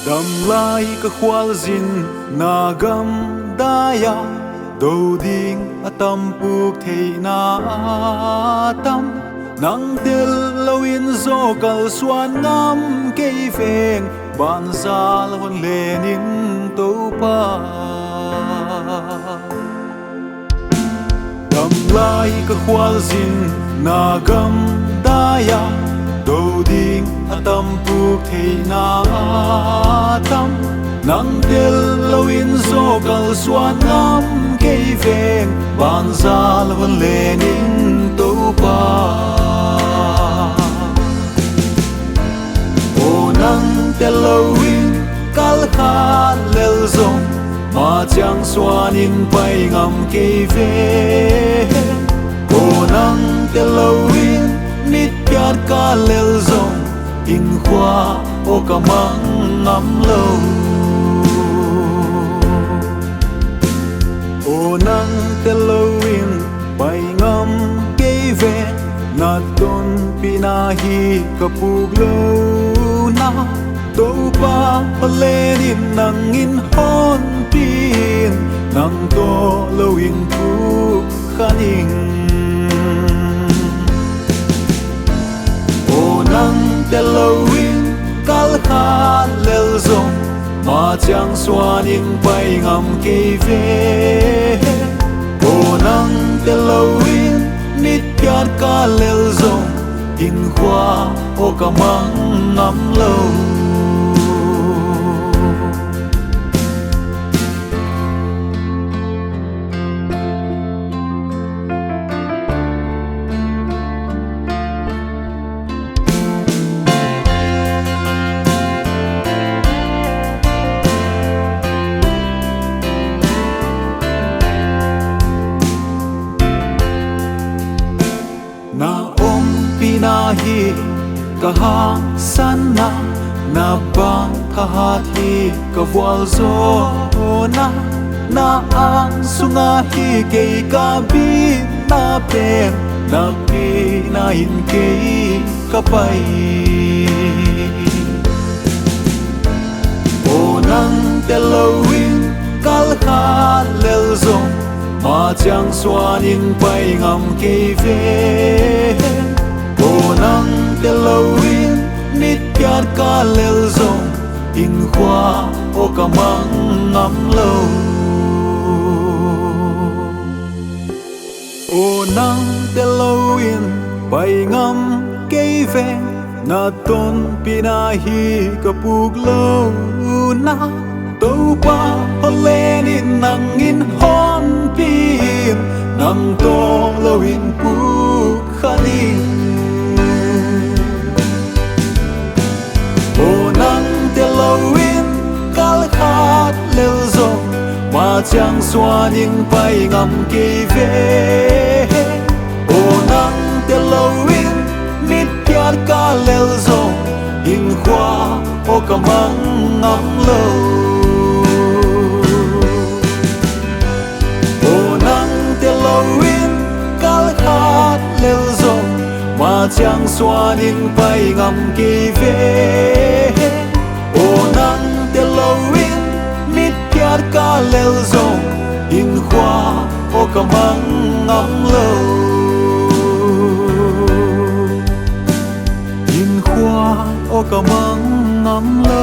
Dam lai ka khwal zin na gam daya do ding atam puk thei na tam nang tel lawin zo kal swan ngam ke veng ban zal hon lenin to pa dam lai ka khwal zin na gam daya do ding atam puk thei na tam nang tel lawin zo kal swan ngam ke veng ban zal hon lenin to pa o nang tel lawin kal kha lel zong ma chang swan in pai ngam ke veng o nang tel lawin nit piat ka lel zong in khwa o kamang ngam lo o nang tel lawin pai ngam ke ve na ton pinahi kapug lo na to pa palenin nang in hon pin nang to lawin pu khaning nang tel lawin kal kha lel zong ma chang swan in pai ngam ke ve o nang tel lawin nit piat ka lel zong in khwa o kamang ngam lo na om pinahi kahang sana na bang kahati kawal zo na na ang sungahi kay kabi na pen na pinahin kay kapay o nang tel lawin kal kha lel zong ma chang swan in pai ngam ke ve o nang tel lawin nit piat ka lel zong in khwa o kamang ngam lo o nang tel lawin pai ngam ke ve na ton pinahi kapug lo na to pa holenin nang in hon pin nang to lawin pu khanin o nang tel lawin kal khat lel zong ma chang swan in pai ngam ke ve o nang tel lawin nit piat ka lel zong in khwa o kamang ngam lo lel zong ma chang swan in pai ngam ke ve o nang tel lawin nit piat ka lel zong in khwa o kamang ngam lo in khwa o kamang ngam lo